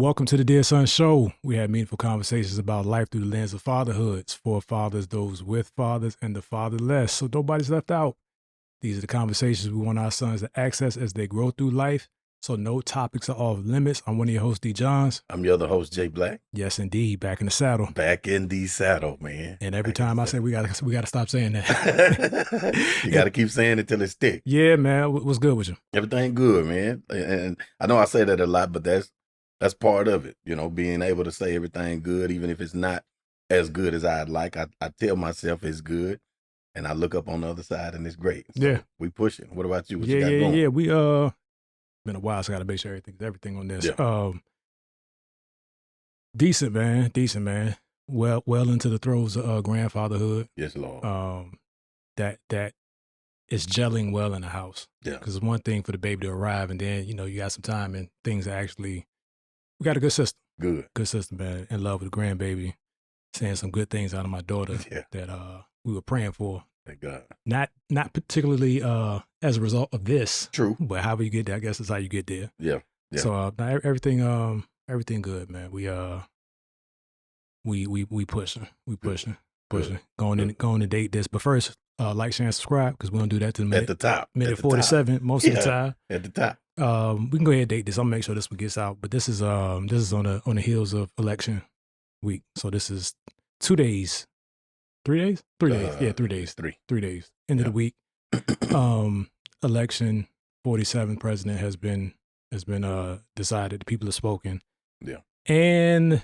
Welcome to the Dear Son Show. We have meaningful conversations about life through the lens of fatherhood. It's for fathers, those with fathers, and the fatherless. So nobody's left out. These are the conversations we want our sons to access as they grow through life. So no topics are off limits. I'm one of your hosts, D. Johns. I'm your other host, Jay Blac. Yes, indeed. Back in the saddle. Back in the saddle, man. And every time I say we gotta stop saying that. You got to keep saying it till it sticks. Yeah, man. What's good with you? Everything good, man. And I know I say that a lot, but that's part of it. You know, being able to say everything good, even if it's not as good as I'd like. I tell myself it's good, and I look up on the other side and it's great. So yeah, we pushing. What about you? What you got going? Yeah. We been a while, so I gotta make sure everything on this. Yeah. Decent, man. Well into the throes of grandfatherhood. Yes, Lord. That is gelling well in the house. Yeah. Because it's one thing for the baby to arrive, and then you got some time and things actually. We got a good system. Good system, man. In love with the grandbaby, saying some good things out of my daughter that we were praying for. Thank God. Not particularly as a result of this. True. But however you get there, I guess that's how you get there. Yeah. So everything good, man. We pushing. Going to date this. But first, like, share, and subscribe, because we're gonna do that to the minute, at the top. Minute 47 most of the time. At the top. We can go ahead and date this. I'll make sure this one gets out. But this is on the heels of election week. So this is 2 days. 3 days? 3 days. Yeah, 3 days. 3 days. End of the week. Election 47 president has been decided. The people have spoken. Yeah. And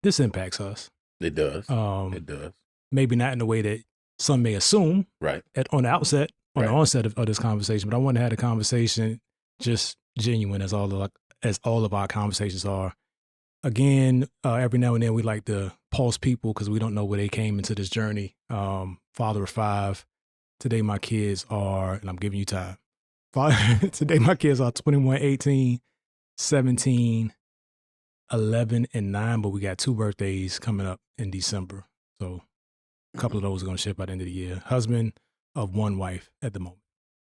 this impacts us. It does. It does. Maybe not in the way that some may assume. Right. On the onset of this conversation. But I want to have a conversation just genuine, as all of our conversations are. Again, every now and then we like to pulse people because we don't know where they came into this journey. Father of 5. Today my kids are, and I'm giving you time. Today my kids are 21, 18, 17, 11, and 9, but we got 2 birthdays coming up in December. So a couple of those are going to ship by the end of the year. Husband of 1 wife at the moment.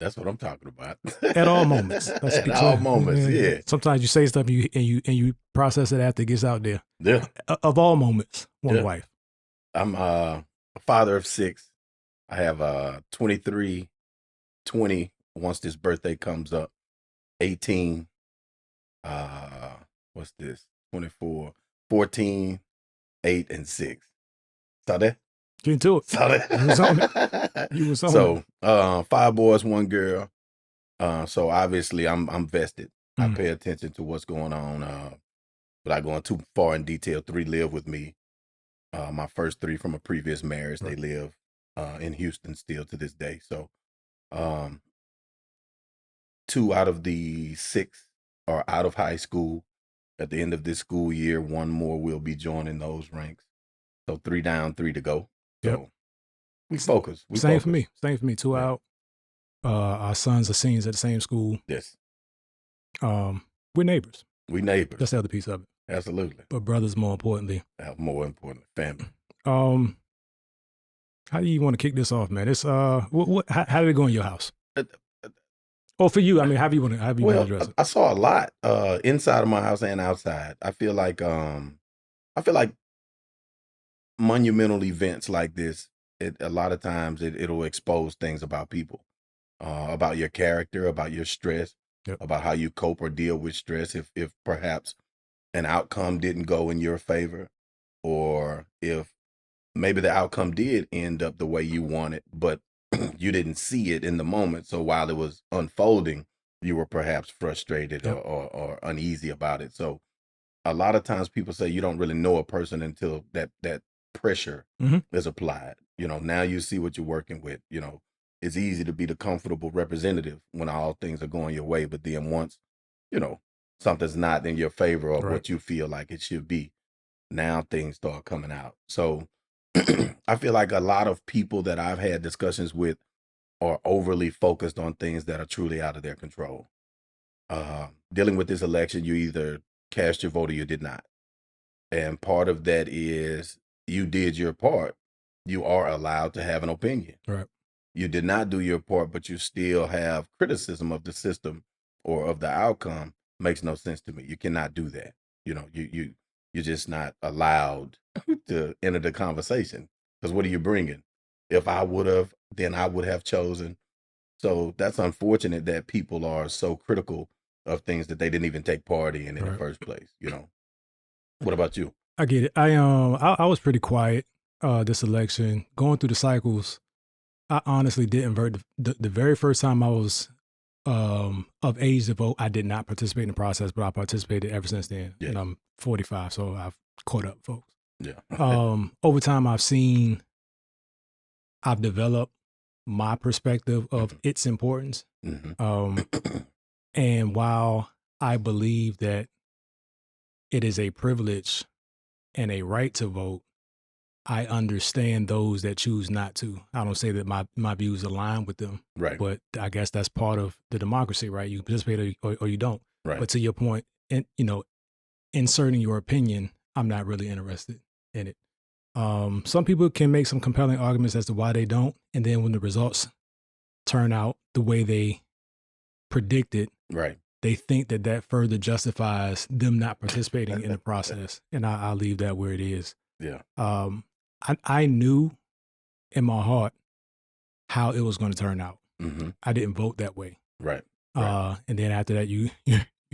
That's what I'm talking about. At all moments. At all moments, yeah. Sometimes you say stuff and you process it after it gets out there. Yeah. Of all moments, 1 wife. I'm a father of 6. I have 23, 20 once this birthday comes up, 18, what's this? 24, 14, 8, and 6. Saw that? Get into it. Saw that? You was on it. So 5 boys, 1 girl. So obviously I'm vested. I pay attention to what's going on. Without going too far in detail, 3 live with me. My first 3 from a previous marriage, they live in Houston still to this day. So 2 out of the 6 are out of high school. At the end of this school year, 1 more will be joining those ranks. So 3 down, 3 to go. So we focus. Same for me. 2 out. Our sons are seniors at the same school. Yes. We're neighbors. That's the other piece of it. Absolutely. But brothers, more importantly. More importantly, family. How do you want to kick this off, man? It's how did it go in your house? Or for you, I mean, how do you want to address it? I saw a lot inside of my house and outside. I feel like monumental events like this, a lot of times it'll expose things about people, about your character, about your stress, about how you cope or deal with stress. If perhaps an outcome didn't go in your favor, or if maybe the outcome did end up the way you wanted, but you didn't see it in the moment. So while it was unfolding, you were perhaps frustrated or uneasy about it. So a lot of times people say you don't really know a person until that pressure is applied. Now you see what you're working with. It's easy to be the comfortable representative when all things are going your way. But then once, something's not in your favor or what you feel like it should be, now things start coming out. So I feel like a lot of people that I've had discussions with are overly focused on things that are truly out of their control. Dealing with this election, you either cast your vote or you did not. And part of that is you did your part. You are allowed to have an opinion. Right. You did not do your part, but you still have criticism of the system or of the outcome. Makes no sense to me. You cannot do that. You know, you're just not allowed to enter the conversation because what are you bringing? If I would have, then I would have chosen. So that's unfortunate that people are so critical of things that they didn't even take part in the Right. first place. You know, what about you? I get it. I was pretty quiet this election, going through the cycles. I honestly didn't vote. The very first time I was of age to vote, I did not participate in the process, but I participated ever since then. Yes. And I'm 45, so I've caught up, folks. Yeah. Over time, I've developed my perspective of its importance. And while I believe that it is a privilege and a right to vote, I understand those that choose not to. I don't say that my views align with them, Right. but I guess that's part of the democracy, right? You participate or you don't. Right. But to your point, and inserting your opinion, I'm not really interested in it. Some people can make some compelling arguments as to why they don't, and then when the results turn out the way they predicted, Right. they think that further justifies them not participating in the process, and I'll leave that where it is. Yeah. I knew in my heart how it was going to turn out. Mm-hmm. I didn't vote that way. Right. And then after that, you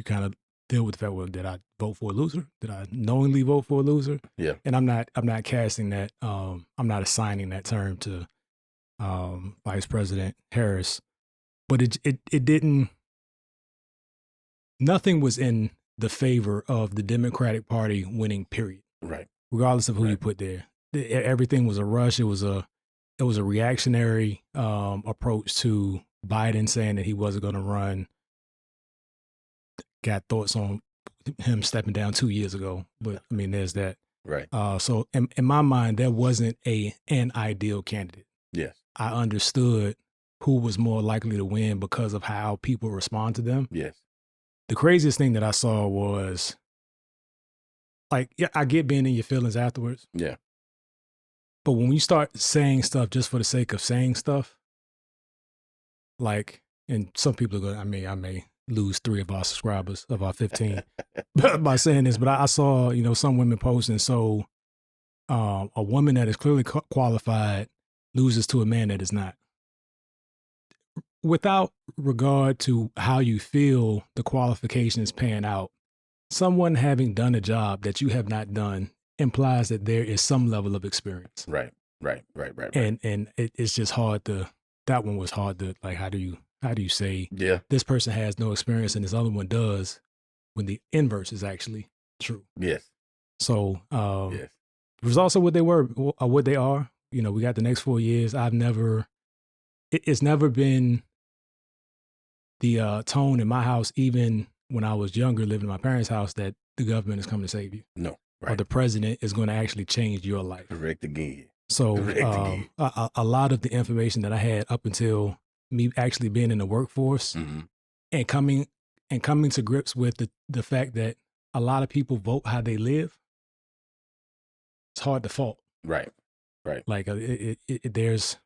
kind of deal with the fact, well, did I vote for a loser? Did I knowingly vote for a loser? Yeah. And I'm not casting that. I'm not assigning that term to Vice President Harris, but it didn't. Nothing was in the favor of the Democratic Party winning. Period. Right. Regardless of who you put there, everything was a rush. It was a reactionary approach to Biden saying that he wasn't going to run. Got thoughts on him stepping down 2 years ago, but I mean, there's that. Right. So in my mind, there wasn't an ideal candidate. Yes. I understood who was more likely to win because of how people respond to them. Yes. The craziest thing that I saw was, like, yeah, I get being in your feelings afterwards. Yeah. But when you start saying stuff just for the sake of saying stuff, like, and some people are going, I may lose 3 of our subscribers of our 15 by saying this, but I saw, some women posting, so a woman that is clearly qualified loses to a man that is not. Without regard to how you feel the qualifications pan out, someone having done a job that you have not done implies that there is some level of experience. Right. And it's just hard that one was hard to, like, how do you say this person has no experience and this other one does when the inverse is actually true? Yes. So results are what they were, or what they are. We got the next 4 years. It's never been the tone in my house, even when I was younger, living in my parents' house, that the government is coming to save you. No. Right. Or the president is going to actually change your life. Correct again. So a lot of the information that I had up until me actually being in the workforce and coming to grips with the fact that a lot of people vote how they live, it's hard to fault. Right. Like there's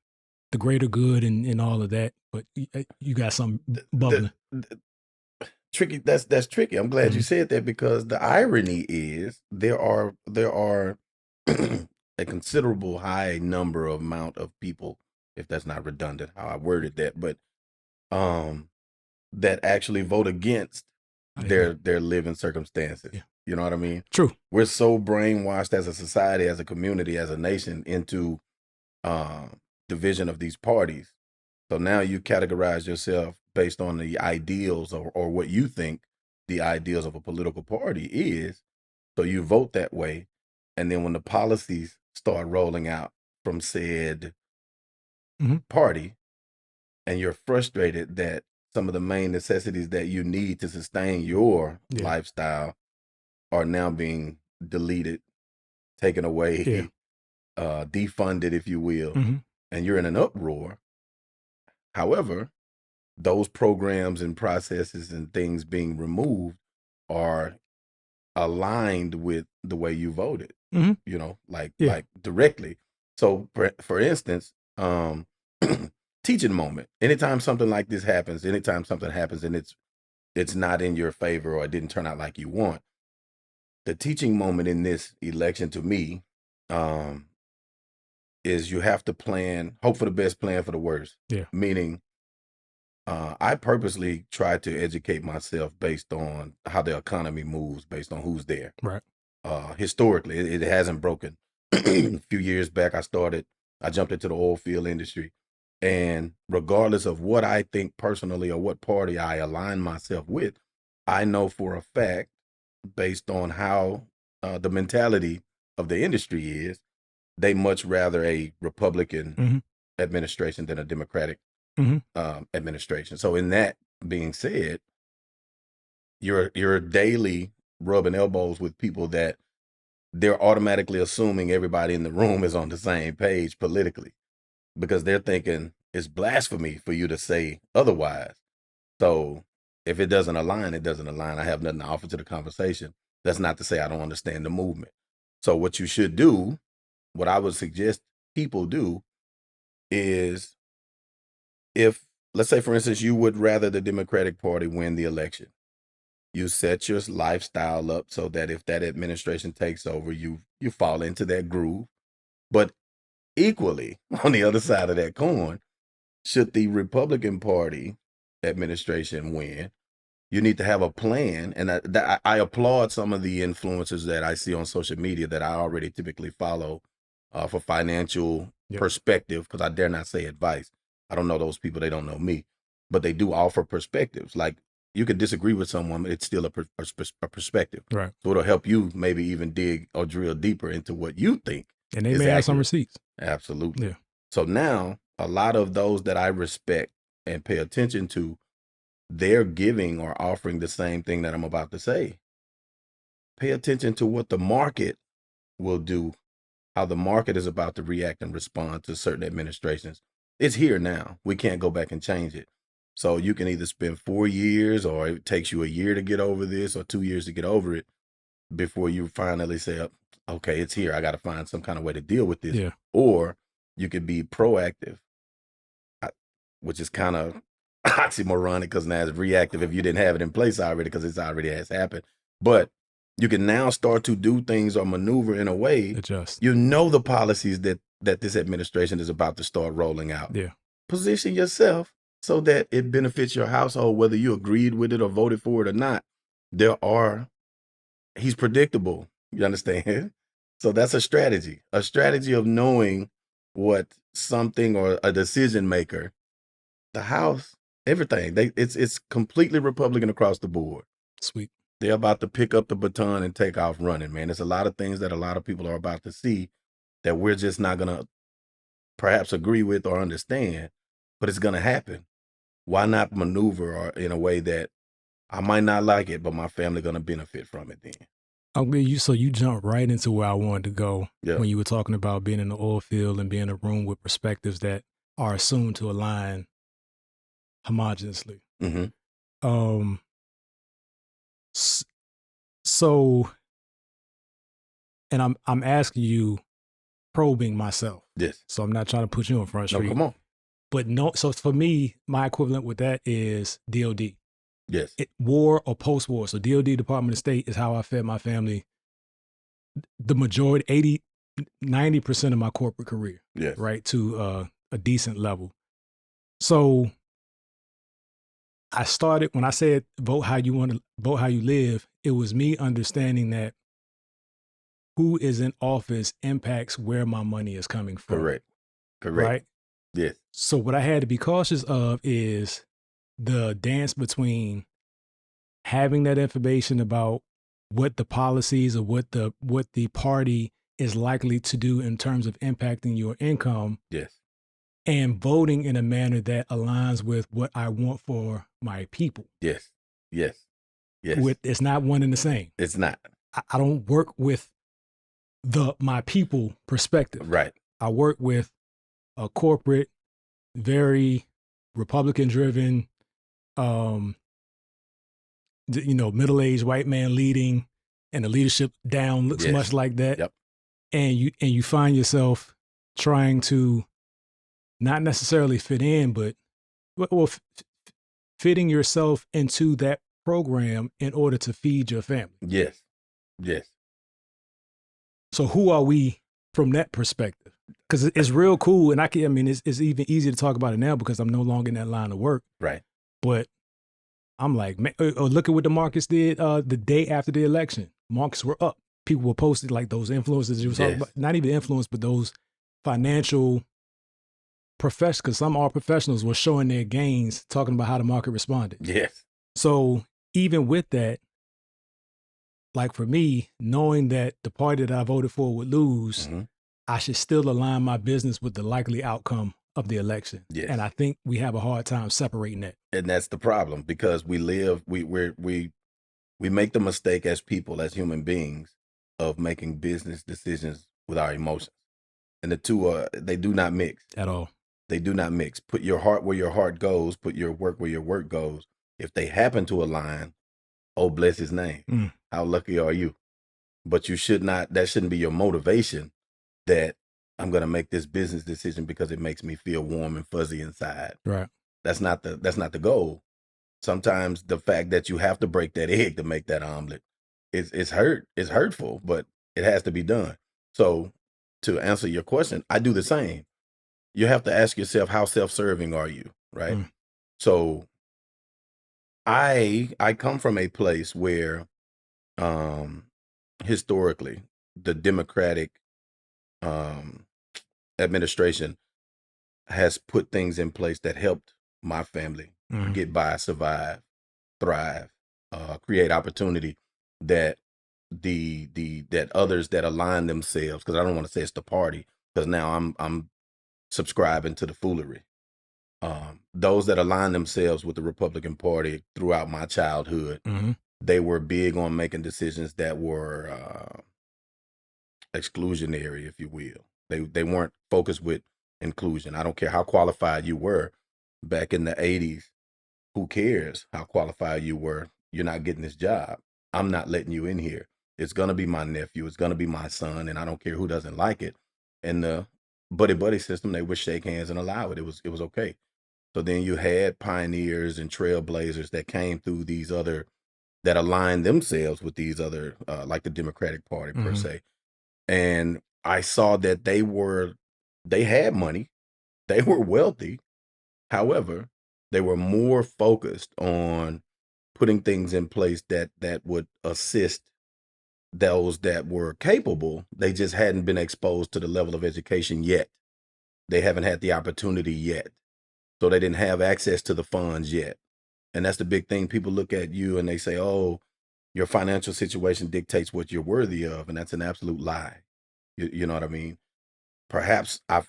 the greater good and all of that, but you got some bubbling. Tricky. That's tricky. I'm glad you said that, because the irony is there are a considerable high amount of people, if that's not redundant how I worded that, but that actually vote against their living circumstances. Yeah. You know what I mean? True. We're so brainwashed as a society, as a community, as a nation into division of these parties. So now you categorize yourself based on the ideals or what you think the ideals of a political party is. So you vote that way. And then when the policies start rolling out from said party, and you're frustrated that some of the main necessities that you need to sustain your lifestyle are now being deleted, taken away, defunded, if you will, and you're in an uproar. However, those programs and processes and things being removed are aligned with the way you voted, like directly. So for instance, teaching moment, anytime something like this happens, anytime something happens and it's not in your favor or it didn't turn out like you want, The teaching moment in this election to me is you have to plan, hope for the best, plan for the worst. Yeah. Meaning, I purposely try to educate myself based on how the economy moves, based on who's there. Right. Historically, it hasn't broken. A few years back, I jumped into the oil field industry. And regardless of what I think personally or what party I align myself with, I know for a fact, based on how the mentality of the industry is, they much rather a Republican administration than a Democratic administration. So in that being said, you're daily rubbing elbows with people that they're automatically assuming everybody in the room is on the same page politically, because they're thinking it's blasphemy for you to say otherwise. So if it doesn't align, it doesn't align. I have nothing to offer to the conversation. That's not to say I don't understand the movement. So what you should do, what I would suggest people do, is, if, let's say, for instance, you would rather the Democratic Party win the election, you set your lifestyle up so that if that administration takes over, you fall into that groove. But equally, on the other side of that coin, should the Republican Party administration win, you need to have a plan. And I applaud some of the influencers that I see on social media that I already typically follow for financial perspective, because I dare not say advice. I don't know those people. They don't know me. But they do offer perspectives. Like, you could disagree with someone, but it's still a perspective. Right. So it'll help you maybe even dig or drill deeper into what you think. And they may have some receipts. Absolutely. Yeah. So now, a lot of those that I respect and pay attention to, they're giving or offering the same thing that I'm about to say. Pay attention to what the market will do, how the market is about to react and respond to certain administrations. It's here now. We can't go back and change it. So you can either spend 4 years, or it takes you a year to get over this, or 2 years to get over it, before you finally say, okay, it's here. I got to find some kind of way to deal with this. Yeah. Or you could be proactive, which is kind of oxymoronic, because now it's reactive if you didn't have it in place already, because it's already has happened. But you can now start to do things or maneuver in a way. Adjust. You know the policies that this administration is about to start rolling out. Yeah. Position yourself so that it benefits your household, whether you agreed with it or voted for it or not. He's predictable. You understand? So that's a strategy of knowing what something or a decision maker, the House, everything. It's completely Republican across the board. Sweet. They're about to pick up the baton and take off running, man. There's a lot of things that a lot of people are about to see that we're just not going to perhaps agree with or understand, but it's going to happen. Why not maneuver in a way that I might not like it, but my family going to benefit from it then? So you jumped right into where I wanted to go when you were talking about being in the oil field and being in a room with perspectives that are assumed to align homogeneously. So, and I'm asking you, probing myself. Yes. So I'm not trying to put you on Front Street. No, come on. But no, so for me, my equivalent with that is DOD. Yes. War or post-war. So DOD, Department of State, is how I fed my family the majority, 90% of my corporate career. Yes. Right, to a decent level. So I started, when I said vote how you want to vote, how you live, it was me understanding that who is in office impacts where my money is coming from. Correct. Right? Yes. So what I had to be cautious of is the dance between having that information about what the policies or what the party is likely to do in terms of impacting your income. Yes. And voting in a manner that aligns with what I want for my people. Yes. Yes. Yes. It's not one and the same. It's not. I don't work with my people perspective. Right. I work with a corporate, very Republican driven, middle-aged white man leading, and the leadership down looks much like that. Yep. And you find yourself trying to not necessarily fit in, but fitting yourself into that program in order to feed your family. Yes. Yes. So who are we from that perspective? Because it's real cool, and I mean, it's even easier to talk about it now because I'm no longer in that line of work. Right. But I'm like, man, look at what the markets did the day after the election. Markets were up. People were posting like those influencers you were talking about, not even influence, but those financial professionals, because some are professionals, were showing their gains, talking about how the market responded. Yes. So even with that, like for me, knowing that the party that I voted for would lose, I should still align my business with the likely outcome of the election. Yes. And I think we have a hard time separating that. And that's the problem, because we make the mistake as people, as human beings, of making business decisions with our emotions. And the two they do not mix at all. They do not mix. Put your heart where your heart goes, put your work where your work goes. If they happen to align, oh, bless his name. How lucky are you? But you should not, that shouldn't be your motivation, that I'm going to make this business decision because it makes me feel warm and fuzzy inside. Right. That's not the goal. Sometimes the fact that you have to break that egg to make that omelet, it's hurtful, but it has to be done. So to answer your question, I do the same. You have to ask yourself, how self-serving are you, right? So I come from a place where historically the Democratic administration has put things in place that helped my family get by, survive, thrive, create opportunity that that others that align themselves, because I don't want to say it's the party, because now I'm subscribing to the foolery. Those that align themselves with the Republican Party throughout my childhood, they were big on making decisions that were exclusionary, if you will. They weren't focused with inclusion. I don't care how qualified you were back in the 80s. Who cares how qualified you were? You're not getting this job. I'm not letting you in here. It's going to be my nephew. It's going to be my son. And I don't care who doesn't like it. And the buddy system, they would shake hands and allow it. It was okay. So then you had pioneers and trailblazers that came through these other, that aligned themselves with these other, like the Democratic Party per se. And I saw that they had money. They were wealthy. However, they were more focused on putting things in place that would assist those that were capable. They just hadn't been exposed to the level of education yet. They haven't had the opportunity yet. So they didn't have access to the funds yet. And that's the big thing. People look at you and they say, oh, your financial situation dictates what you're worthy of. And that's an absolute lie. You know what I mean? Perhaps I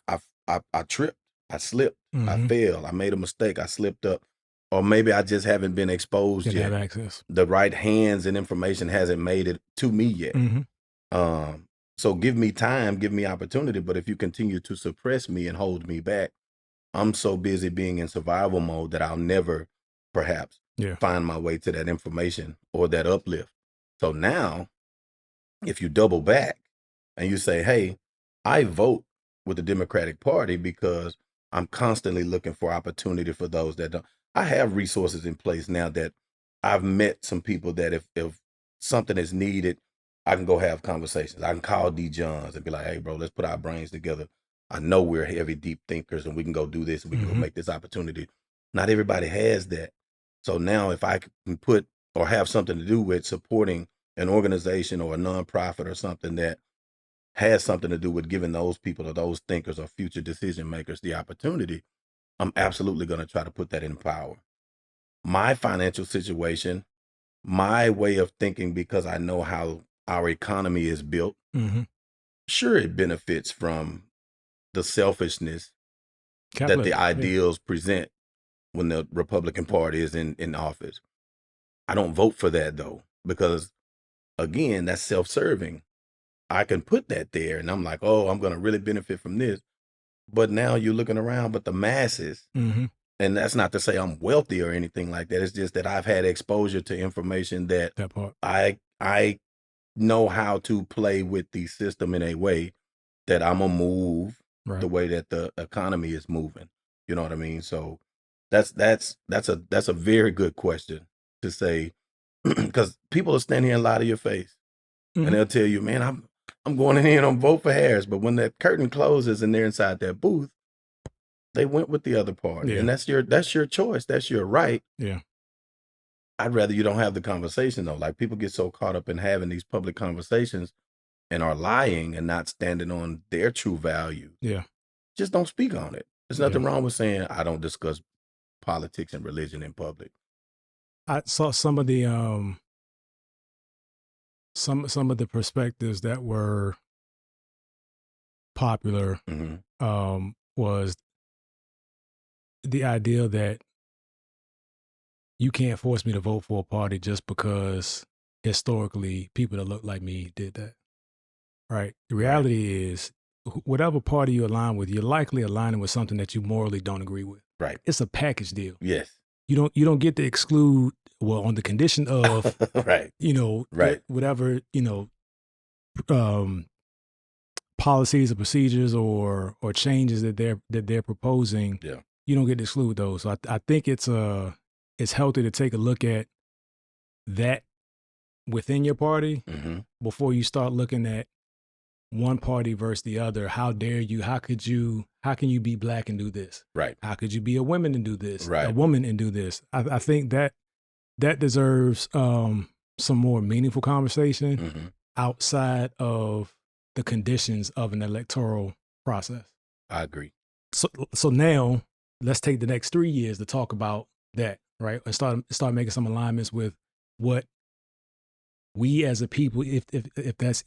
tripped, I slipped, I fell, I made a mistake, I slipped up, or maybe I just haven't been exposed Didn't yet. have access. The right hands and information hasn't made it to me yet. So give me time, give me opportunity. But if you continue to suppress me and hold me back, I'm so busy being in survival mode that I'll never perhaps find my way to that information or that uplift. So now, if you double back and you say, hey, I vote with the Democratic Party because I'm constantly looking for opportunity for those that don't. I have resources in place now that I've met some people that if something is needed, I can go have conversations. I can call D. Johns and be like, hey, bro, let's put our brains together. I know we're heavy, deep thinkers and we can go do this and we can go make this opportunity. Not everybody has that. So now if I can put or have something to do with supporting an organization or a nonprofit or something that has something to do with giving those people or those thinkers or future decision makers the opportunity, I'm absolutely going to try to put that in power. My financial situation, my way of thinking, because I know how our economy is built, sure, it benefits from the selfishness that the ideals present when the Republican Party is in office. I don't vote for that, though, because, again, that's self-serving. I can put that there and I'm like, oh, I'm going to really benefit from this. But now you're looking around, but the masses, and that's not to say I'm wealthy or anything like that. It's just that I've had exposure to information that I know how to play with the system in a way that I'm going to move the way that the economy is moving. You know what I mean? So that's a very good question to say, because people are standing here and lie to your face. and they'll tell you, man, I'm going in here on vote for Harris. But when that curtain closes and they're inside that booth, they went with the other party. And that's your choice. That's your right. Yeah. I'd rather you don't have the conversation though. Like people get so caught up in having these public conversations and are lying and not standing on their true value. Yeah. Just don't speak on it. There's nothing wrong with saying I don't discuss politics and religion in public. I saw some of the some of the perspectives that were popular was the idea that you can't force me to vote for a party just because historically people that look like me did that. Right. The reality is whatever party you align with, you're likely aligning with something that you morally don't agree with. Right. It's a package deal. Yes. You don't get to exclude, well, on the condition of right. Whatever, policies or procedures or changes that they're proposing. Yeah. You don't get to exclude those. So I think it's healthy to take a look at that within your party before you start looking at one party versus the other. How dare you? How can you be Black and do this? Right. How could you be a woman and do this? Right. A woman and do this? I think that deserves some more meaningful conversation outside of the conditions of an electoral process. I agree. So now let's take the next 3 years to talk about that, right? And start making some alignments with what we as a people, if that's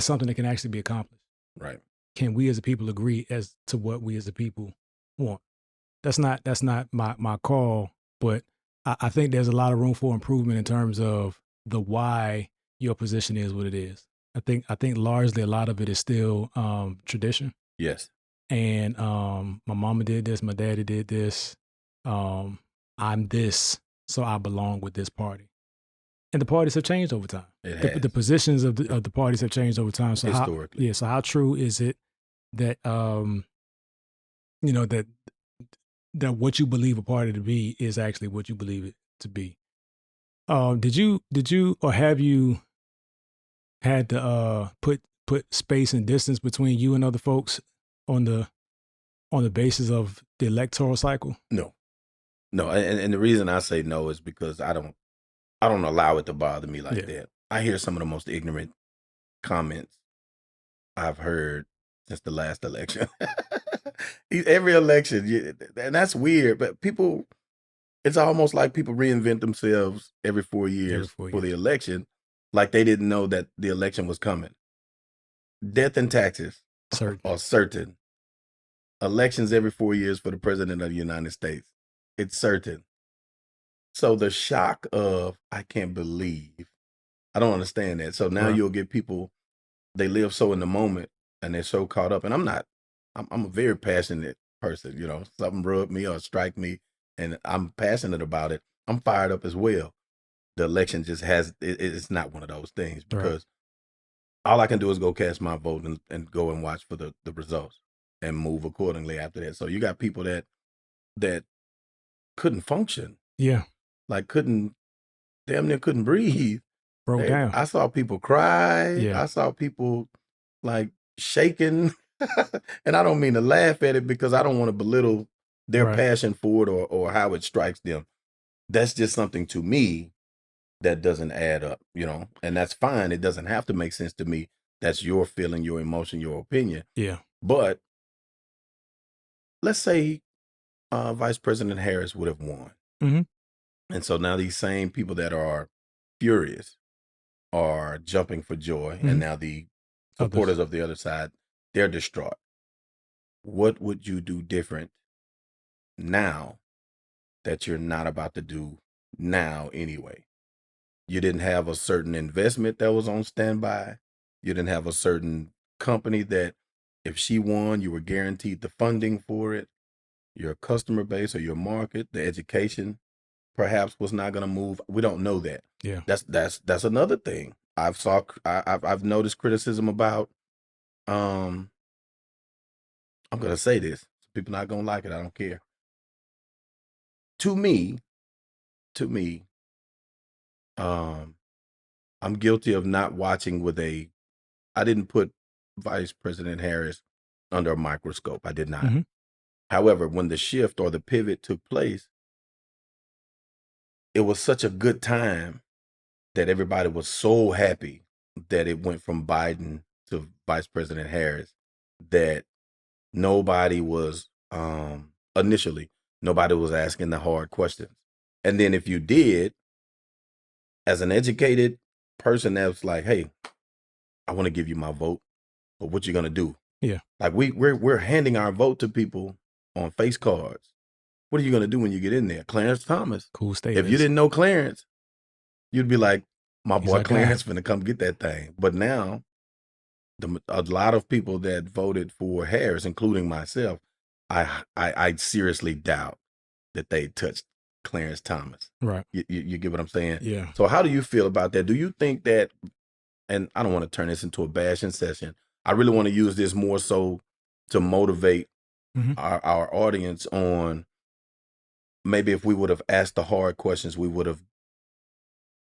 something that can actually be accomplished. Right. Can we as a people agree as to what we as a people want? That's not my call, but I think there's a lot of room for improvement in terms of the why your position is what it is. I think largely a lot of it is still tradition. Yes. And my mama did this, my daddy did this. I'm this, so I belong with this party. And the parties have changed over time. The positions of the parties have changed over time. So historically, so how true is it that that what you believe a party to be is actually what you believe it to be? Did you or have you had to put space and distance between you and other folks on the basis of the electoral cycle? No, and the reason I say no is because I don't allow it to bother me like that. I hear some of the most ignorant comments I've heard since the last election. Every election, and that's weird, but people, it's almost like people reinvent themselves every 4 years for the election, like they didn't know that the election was coming. Death and taxes are certain. Elections every 4 years for the president of the United States. It's certain. So the shock of, I can't believe, I don't understand that. So now you'll get people, they live so in the moment and they're so caught up. And I'm a very passionate person, something rubbed me or strike me and I'm passionate about it. I'm fired up as well. The election just it's not one of those things because all I can do is go cast my vote and go and watch for the results and move accordingly after that. So you got people that couldn't function. Yeah. Like damn near couldn't breathe. Broke down. I saw people cry. Yeah. I saw people like shaking. And I don't mean to laugh at it because I don't want to belittle their passion for it or how it strikes them. That's just something to me that doesn't add up, and that's fine. It doesn't have to make sense to me. That's your feeling, your emotion, your opinion. Yeah. But let's say Vice President Harris would have won. And so now these same people that are furious are jumping for joy. And now the supporters of the other side, they're distraught. What would you do different now that you're not about to do now anyway? You didn't have a certain investment that was on standby. You didn't have a certain company that if she won, you were guaranteed the funding for it. Your customer base or your market, the education perhaps was not going to move. We don't know that. Yeah. That's another thing. I've noticed criticism about, I'm going to say this. People not going to like it. I don't care. To me, I'm guilty of not watching with I didn't put Vice President Harris under a microscope. I did not. Mm-hmm. However, when the shift or the pivot took place, it was such a good time that everybody was so happy that it went from Biden to Vice President Harris that nobody was initially nobody was asking the hard questions. And then if you did, as an educated person that was like, hey, I want to give you my vote, but what you gonna do? Yeah. Like we're handing our vote to people on face cards. What are you gonna do when you get in there? Clarence Thomas. Cool statements. If you didn't know Clarence, you'd be like, my He's boy Clarence finna come get that thing. But now, a lot of people that voted for Harris, including myself, I seriously doubt that they touched Clarence Thomas. Right. You get what I'm saying? Yeah. So how do you feel about that? Do you think that, and I don't want to turn this into a bashing session, I really want to use this more so to motivate our audience on maybe if we would have asked the hard questions, we would have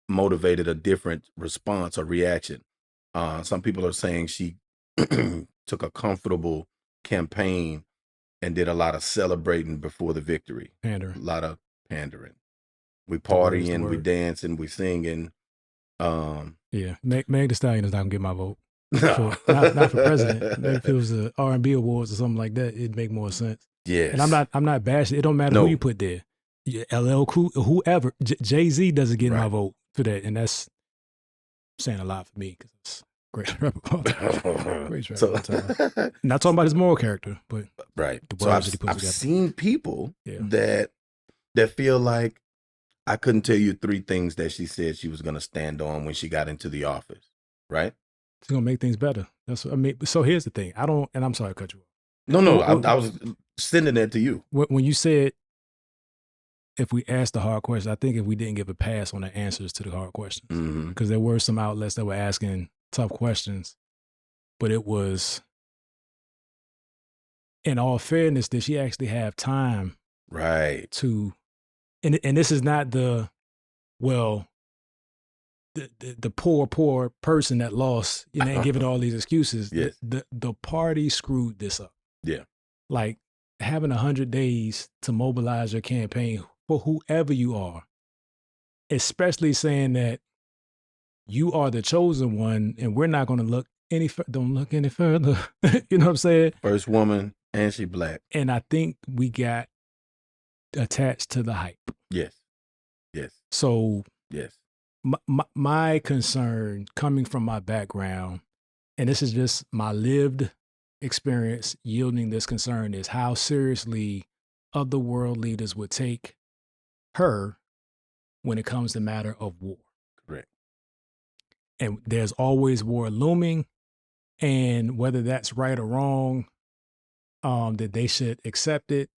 motivated a different response or reaction. Some people are saying she took a comfortable campaign and did a lot of celebrating before the victory. Pandering. A lot of pandering. We partying, we dancing, we singing. Yeah, Meg Thee Stallion is not gonna get my vote. No. Not for president. Maybe if it was the R&B awards or something like that, it'd make more sense. Yes. And I'm not bashing. It don't matter who you put there. LL Cool, whoever. Jay-Z doesn't get my vote for that, and that's saying a lot for me because it's great rapper all time. Great rapper all time. Not talking about his moral character, but the words that he puts together. I've seen people that feel like I couldn't tell you 3 things that she said she was going to stand on when she got into the office, right? She's going to make things better. That's what I mean. So here's the thing. And I'm sorry to cut you off. No, I was sending that to you. When you said, if we asked the hard questions, I think if we didn't give a pass on the answers to the hard questions, because there were some outlets that were asking tough questions, but it was, in all fairness, did she actually have time to, and this is not the poor person that lost, and giving all these excuses. Yes. The party screwed this up. Yeah. Like having 100 days to mobilize your campaign for whoever you are, especially saying that you are the chosen one and we're not going to look don't look any further. You know what I'm saying? First woman, and she Black. And I think we got attached to the hype. Yes. Yes. So yes. My concern, coming from my background, and this is just my lived experience yielding this concern, is how seriously other world leaders would take her when it comes to matter of war. Correct. And there's always war looming, and whether that's right or wrong, that they should accept it.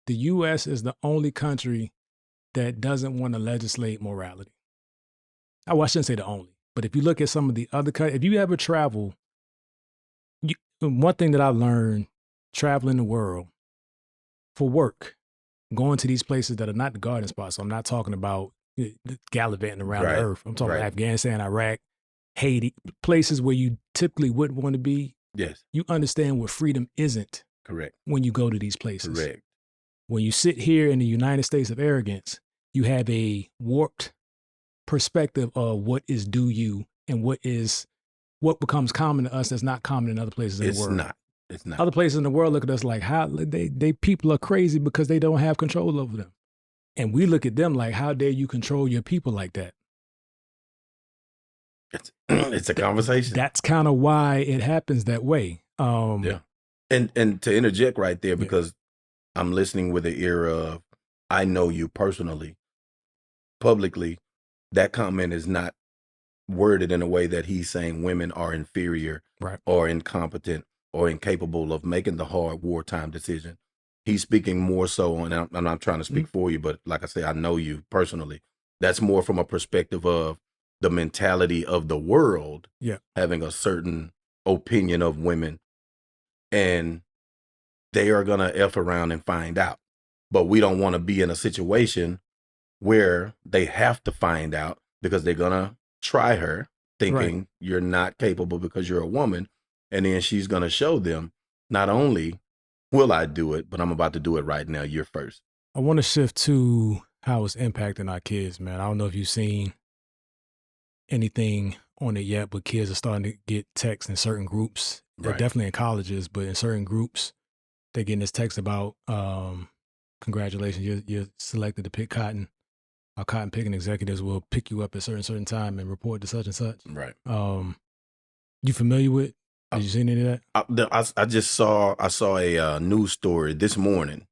The U.S. is the only country that doesn't want to legislate morality. I shouldn't say the only, but if you look at some of the other countries, if you ever travel, one thing that I've learned traveling the world for work, going to these places that are not the garden spots. So I'm not talking about gallivanting around the earth. I'm talking about Afghanistan, Iraq, Haiti, places where you typically wouldn't want to be. Yes. You understand what freedom isn't. Correct. When you go to these places. Correct. When you sit here in the United States of arrogance, you have a warped perspective of what is due you and what becomes common to us that's not common in other places in the world. It's not. Other places in the world look at us like, how they people are crazy because they don't have control over them. And we look at them like, how dare you control your people like that? It's a conversation. That's kind of why it happens that way. Yeah. And to interject right there, because I'm listening with the ear of, I know you personally, publicly, that comment is not worded in a way that he's saying women are inferior or incompetent or incapable of making the hard wartime decision. He's speaking more so on, I'm not trying to speak for you, but like I say, I know you personally. That's more from a perspective of the mentality of the world having a certain opinion of women, and they are going to F around and find out. But we don't want to be in a situation where they have to find out because they're going to try her, Right. thinking you're not capable because you're a woman. And then she's going to show them, not only will I do it, but I'm about to do it right now. You're first. I want to shift to how it's impacting our kids, man. I don't know if you've seen anything on it yet, but kids are starting to get texts in certain groups. Right. Definitely in colleges, but in certain groups, they're getting this text about, congratulations, you're selected to pick cotton. Our cotton picking executives will pick you up at certain time and report to such and such. Right. You familiar with? Did you see any of that? I just saw a news story this morning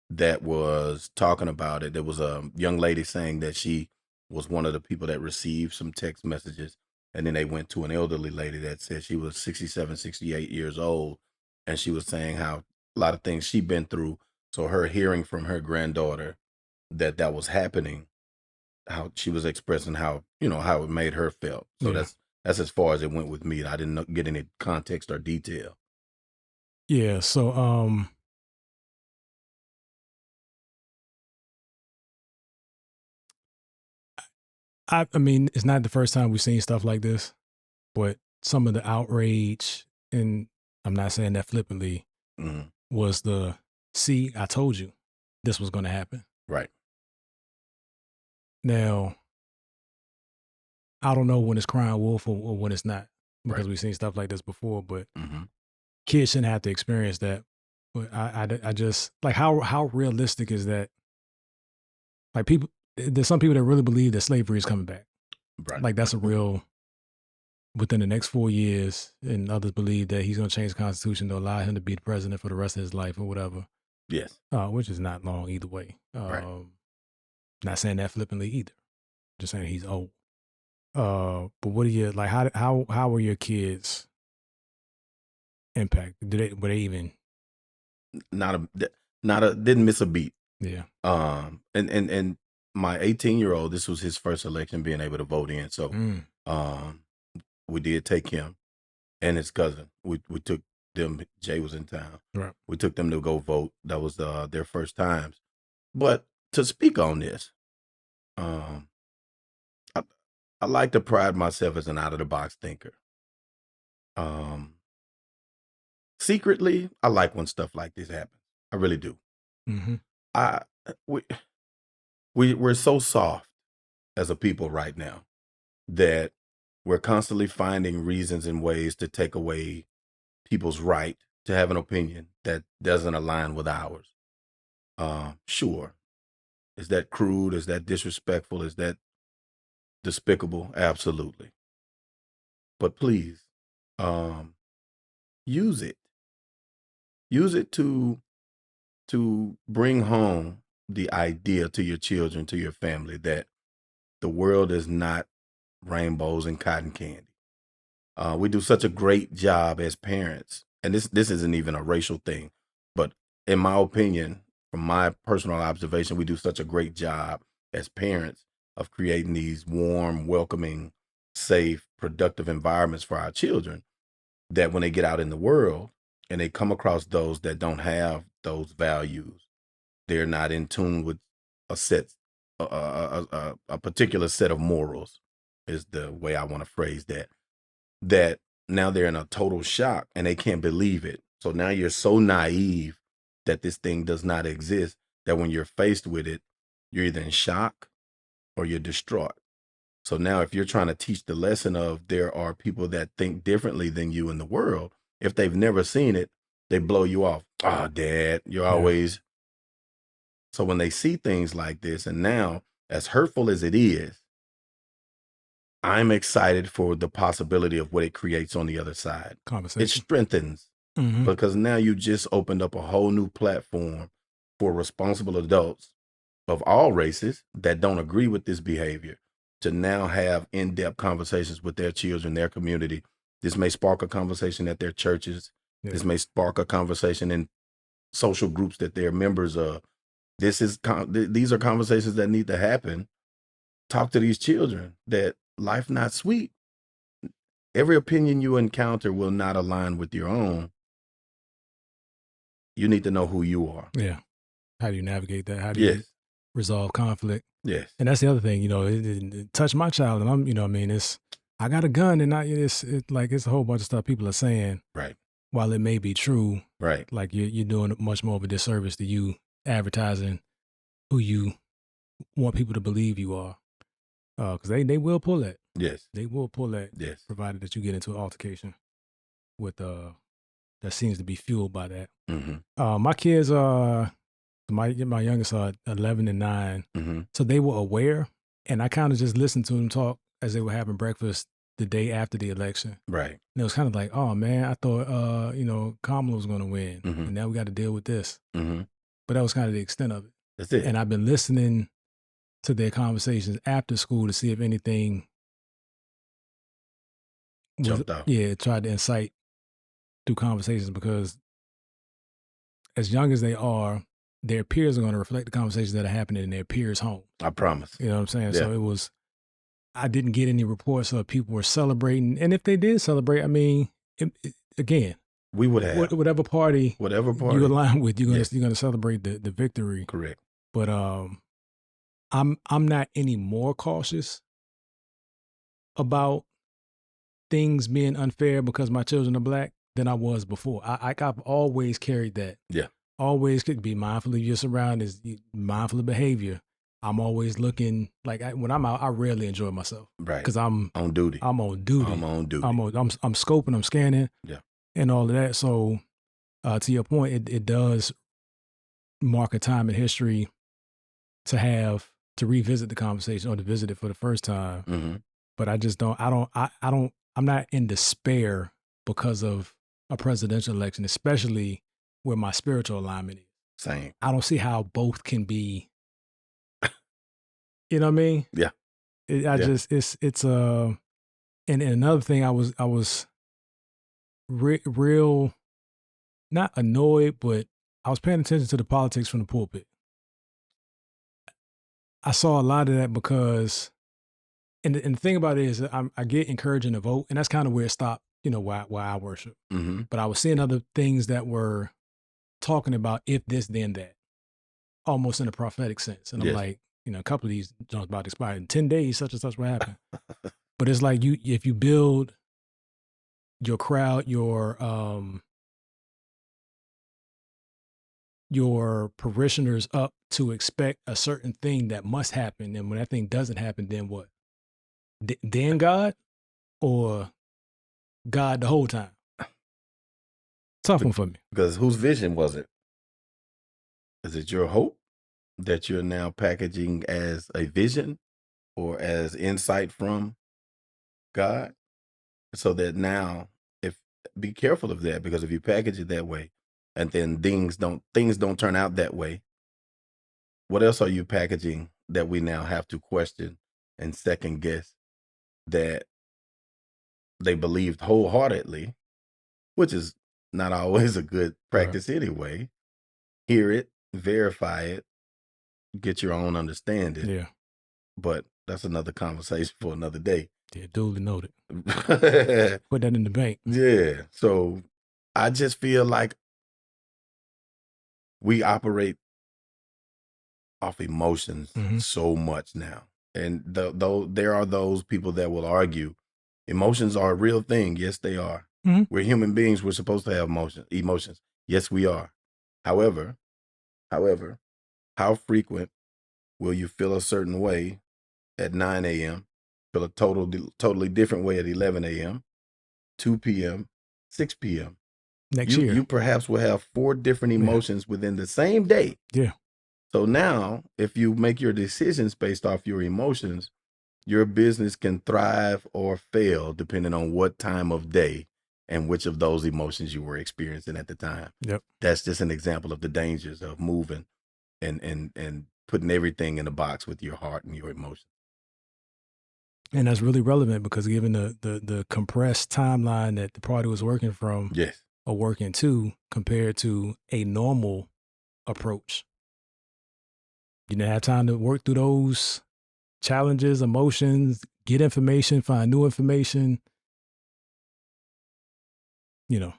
that was talking about it. There was a young lady saying that she was one of the people that received some text messages, and then they went to an elderly lady that said she was 67, 68 years old, and she was saying how a lot of things she'd been through. So her hearing from her granddaughter that was happening, how she was expressing how how it made her feel. So Yeah. that's as far as it went with me. I didn't get any context or detail. Yeah. So, I mean, it's not the first time we've seen stuff like this, but some of the outrage, and I'm not saying that flippantly, was see, I told you this was going to happen. Right. Now, I don't know when it's crying wolf or when it's not, because we've seen stuff like this before, but kids shouldn't have to experience that. But I just, like, how realistic is that? Like, there's some people that really believe that slavery is coming back. Right. Like, that's a real, within the next 4 years, and others believe that he's going to change the Constitution to allow him to be the president for the rest of his life or whatever. Yes. Which is not long either way. Not saying that flippantly either. Just saying he's old. But what do you, like, how were your kids impacted? Were they even? Didn't miss a beat. Yeah. And my 18-year-old, this was his first election being able to vote in. So, we did take him and his cousin. We took them. Jay was in town. Right. We took them to go vote. That was their first times. But to speak on this, I like to pride myself as an out of the box thinker. Secretly, I like when stuff like this happens. I really do. We're so soft as a people right now that we're constantly finding reasons and ways to take away people's right to have an opinion that doesn't align with ours. Sure. Is that crude? Is that disrespectful? Is that despicable? Absolutely. But please, use it. Use it to bring home the idea to your children, to your family, that the world is not rainbows and cotton candy. We do such a great job as parents, and this isn't even a racial thing, but in my opinion, from my personal observation, we do such a great job as parents of creating these warm, welcoming, safe, productive environments for our children, that when they get out in the world and they come across those that don't have those values, they're not in tune with a particular set of morals, is the way I want to phrase that. That now they're in a total shock and they can't believe it. So now you're so naive that this thing does not exist, that when you're faced with it, you're either in shock or you're distraught. So now if you're trying to teach the lesson of there are people that think differently than you in the world, if they've never seen it, they blow you off. Oh, Dad, you're always. So when they see things like this, and now as hurtful as it is, I'm excited for the possibility of what it creates on the other side. Conversation. It strengthens, because now you just opened up a whole new platform for responsible adults of all races that don't agree with this behavior to now have in-depth conversations with their children, their community. This may spark a conversation at their churches. Yeah. This may spark a conversation in social groups that they're members of. These are conversations that need to happen. Talk to these children that life not sweet. Every opinion you encounter will not align with your own. You need to know who you are. Yeah. How do you navigate that? How do you resolve conflict? Yes. And that's the other thing, it touched my child, and I got a gun, and it's a whole bunch of stuff people are saying. Right. While it may be true, right, like you're doing much more of a disservice to you advertising who you want people to believe you are, because they will pull that. Yes. They will pull that. Yes. Provided that you get into an altercation with that seems to be fueled by that. Mm-hmm. My kids are my youngest are 11 and 9, Mm-hmm. so they were aware, and I kind of just listened to them talk as they were having breakfast the day after the election. Right. And it was kind of like, oh man, I thought Kamala was going to win, Mm-hmm. and now we got to deal with this. Mm-hmm. But that was kind of the extent of it. That's it. And I've been listening to their conversations after school to see if anything jumped out. Yeah, tried to incite through conversations, because as young as they are, their peers are going to reflect the conversations that are happening in their peers' home. I promise. You know what I'm saying? Yeah. So I didn't get any reports of people were celebrating. And if they did celebrate, I mean, again, we would have whatever party you align with, you're gonna celebrate the victory. Correct. But I'm not any more cautious about things being unfair because my children are Black than I was before. I've always carried that. Yeah. Always be mindful of your surroundings, mindful of behavior. I'm always looking, like when I'm out, I rarely enjoy myself. Right. Because I'm on duty. I'm on duty. I'm scoping, I'm scanning. Yeah. And all of that. So to your point, it does mark a time in history to revisit the conversation or to visit it for the first time. Mm-hmm. But I just I'm not in despair because of a presidential election, especially where my spiritual alignment is. Same. I don't see how both can be. You know what I mean? Yeah. And another thing, I was real, not annoyed, but I was paying attention to the politics from the pulpit. I saw a lot of that because, and the thing about it is I get encouraging to vote, and that's kind of where it stopped, why I worship. Mm-hmm. But I was seeing other things that were talking about if this, then that, almost in a prophetic sense. And I'm like, a couple of these joints about to expire in 10 days, such and such will happen. But it's like if you build your crowd, your parishioners up to expect a certain thing that must happen, and when that thing doesn't happen, then what? Then God, or God the whole time? Tough one for me. Because whose vision was it? Is it your hope that you're now packaging as a vision or as insight from God? So that now, be careful of that, because if you package it that way and then things don't turn out that way, what else are you packaging that we now have to question and second guess that they believed wholeheartedly, which is not always a good practice anyway. Hear it, verify it, get your own understanding. Yeah. But that's another conversation for another day. Yeah, duly noted. Put that in the bank. Yeah. So I just feel like we operate off emotions so much now. And though there are those people that will argue emotions are a real thing. Yes, they are. Mm-hmm. We're human beings. We're supposed to have emotions. Yes, we are. However, how frequent will you feel a certain way at 9 a.m., feel a totally different way at 11 a.m., 2 p.m., 6 p.m.? Next year. You perhaps will have 4 different emotions within the same day. Yeah. So now, if you make your decisions based off your emotions, your business can thrive or fail depending on what time of day and which of those emotions you were experiencing at the time. Yep. That's just an example of the dangers of moving and putting everything in a box with your heart and your emotions. And that's really relevant because given the compressed timeline that the party was working from, or working to, compared to a normal approach, you didn't have time to work through those challenges, emotions, get information, find new information. A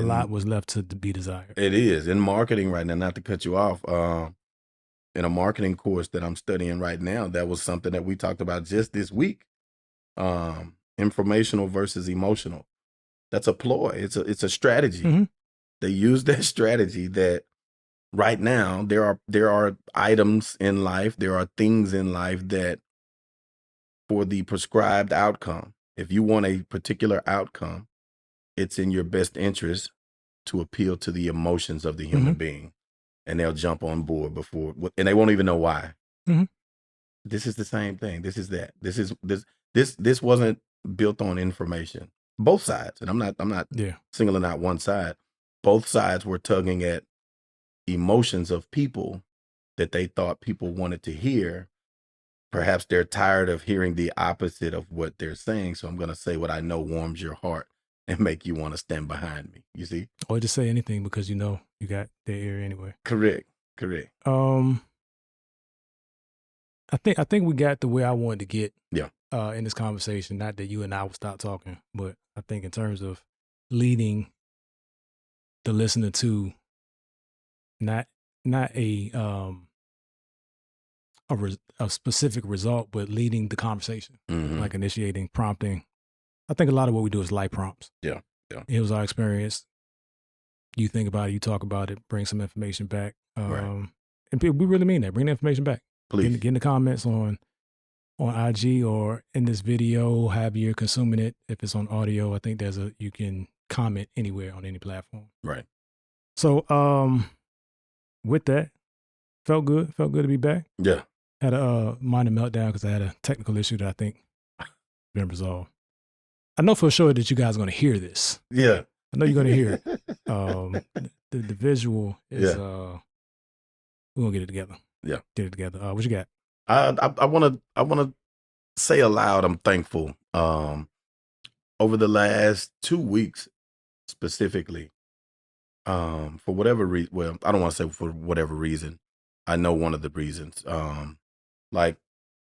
lot was left to be desired. It is in marketing right now. Not to cut you off, in a marketing course that I'm studying right now, that was something that we talked about just this week. Informational versus emotional. That's a ploy. It's a strategy. Mm-hmm. They use that strategy that right now there are items in life, there are things in life that for the prescribed outcome, if you want a particular outcome, it's in your best interest to appeal to the emotions of the human being, and they'll jump on board before, and they won't even know why. This is the same thing. This is that. This wasn't built on information. Both sides, and I'm not singling out one side. Both sides were tugging at emotions of people that they thought people wanted to hear. Perhaps they're tired of hearing the opposite of what they're saying. So I'm going to say what I know warms your heart and make you want to stand behind me. You see? Or just say anything because you know you got their ear anyway. Correct. I think we got the way I wanted to get Yeah. In this conversation. Not that you and I would stop talking, but I think in terms of leading the listener to not a specific result, but leading the conversation, like initiating, prompting. I think a lot of what we do is light prompts. Yeah. It was our experience. You think about it, you talk about it, bring some information back. Right. And we really mean that. Bring the information back. Please. Get in the comments on IG or in this video, however you're consuming it. If it's on audio, I think you can comment anywhere on any platform. Right. So with that, felt good to be back. Yeah. Had a minor meltdown because I had a technical issue that I think been resolved. I know for sure that you guys are going to hear this. Yeah. I know you're going to hear it. The visual is, we're going to get it together. Yeah. Get it together. What you got? I want to say aloud, I'm thankful. Over the last 2 weeks specifically, for whatever reason, well, I don't want to say for whatever reason. I know one of the reasons. Like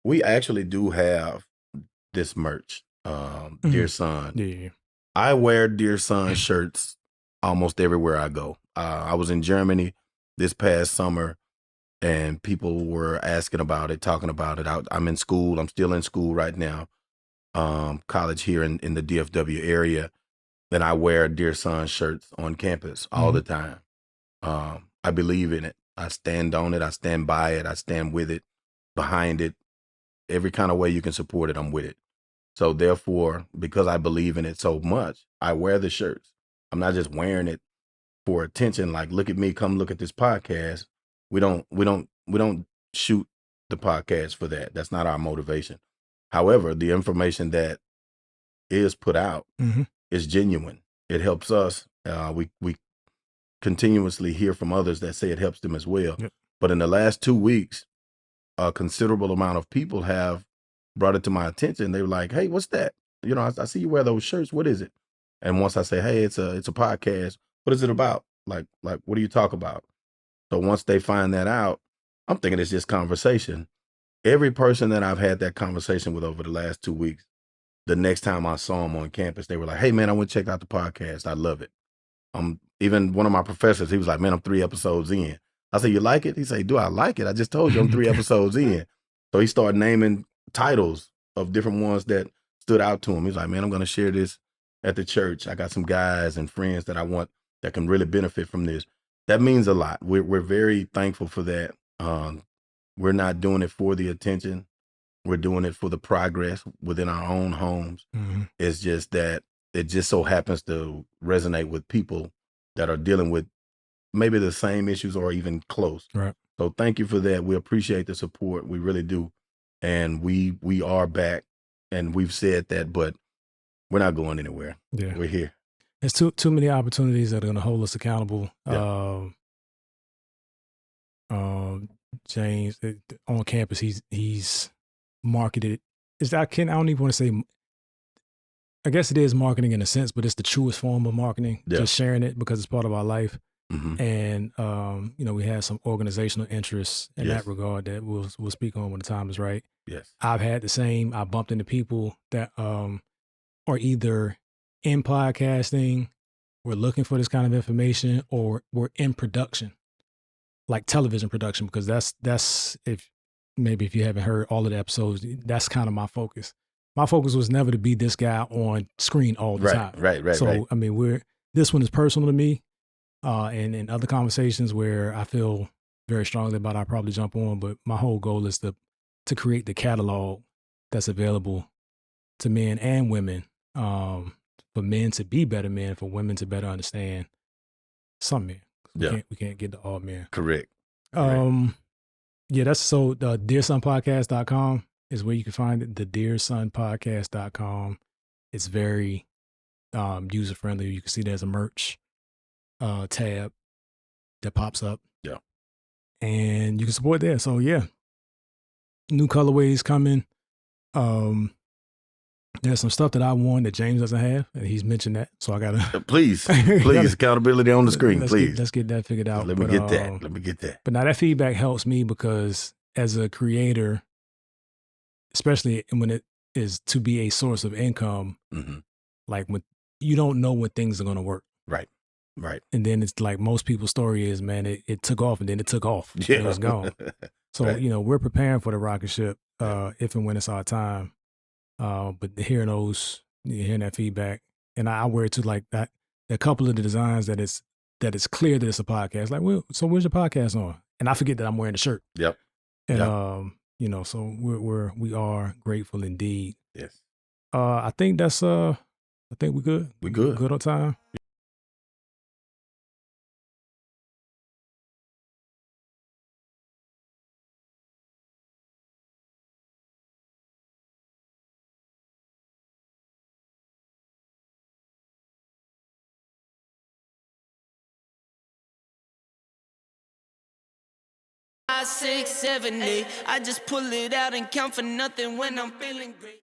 we actually do have this merch, Dear Son. Yeah. I wear Dear Son shirts almost everywhere I go. I was in Germany this past summer, and people were asking about it, talking about it. I'm in school. I'm still in school right now, college here in the DFW area. And I wear Dear Son shirts on campus all the time. I believe in it. I stand on it. I stand by it. I stand with it, behind it. Every kind of way you can support it, I'm with it. So therefore, because I believe in it so much, I wear the shirts. I'm not just wearing it for attention. Like, look at me, come look at this podcast. We don't shoot the podcast for that. That's not our motivation. However, the information that is put out is genuine. It helps us. We continuously hear from others that say it helps them as well. Yep. But in the last 2 weeks, a considerable amount of people have brought it to my attention. They were like, "Hey, what's that? You know, I see you wear those shirts. What is it?" And once I say, "Hey, it's a podcast. What is it about? Like what do you talk about?" So once they find that out, I'm thinking it's just conversation. Every person that I've had that conversation with over the last 2 weeks, the next time I saw them on campus, they were like, "Hey, man, I went to check out the podcast. I love it." Even one of my professors, he was like, "Man, I'm 3 episodes in." I said, "You like it?" He said, "Do I like it? I just told you I'm 3 episodes in." So he started naming titles of different ones that stood out to him. He's like, "Man, I'm going to share this at the church. I got some guys and friends that I want that can really benefit from this." That means a lot. We're very thankful for that. We're not doing it for the attention. We're doing it for the progress within our own homes. It's just that it just so happens to resonate with people that are dealing with maybe the same issues or even close. Right. So thank you for that. We appreciate the support. We really do. And we are back, and we've said that, but we're not going anywhere. Yeah. We're here. There's too many opportunities that are going to hold us accountable. Yeah. James on campus, he's marketed. I don't even want to say. I guess it is marketing in a sense, but it's the truest form of marketing. Yeah. Just sharing it because it's part of our life. And we have some organizational interests in that regard that we'll speak on when the time is right. Yes. I've had the same. I bumped into people that are either in podcasting, we're looking for this kind of information, or we're in production. like television production, because that's if you haven't heard all of the episodes, that's kind of my focus. My focus was never to be this guy on screen all the time. Right. So I mean, this one is personal to me, and in other conversations where I feel very strongly about, I'll probably jump on. But my whole goal is to create the catalog that's available to men and women, for men to be better men, for women to better understand some men. We can't get to all men. Correct. Yeah, that's so dearsonpodcast.com is where you can find it. The dearsonpodcast.com. It's very user friendly. You can see there's a merch tab that pops up. Yeah. And you can support there. So yeah. New colorways coming. There's some stuff that I won that James doesn't have, and he's mentioned that. So I gotta please accountability on the screen, please. Let's get that figured out. Let me get that. But now that feedback helps me, because as a creator, especially when it is to be a source of income, like when you don't know when things are gonna work. Right. And then it's like most people's story is, man, it took off and then it took off. Yeah. And it was gone. So, we're preparing for the rocket ship if and when it's our time. But hearing that feedback, and I wear it to like that, a couple of the designs that it's clear that it's a podcast. Like, well, so where's your podcast on? And I forget that I'm wearing the shirt. Yep. And so we are grateful indeed. Yes. I think that's I think we're good. We're good. Good on time. Five, 6, 7, 8. I just pull it out and count for nothing when I'm feeling great.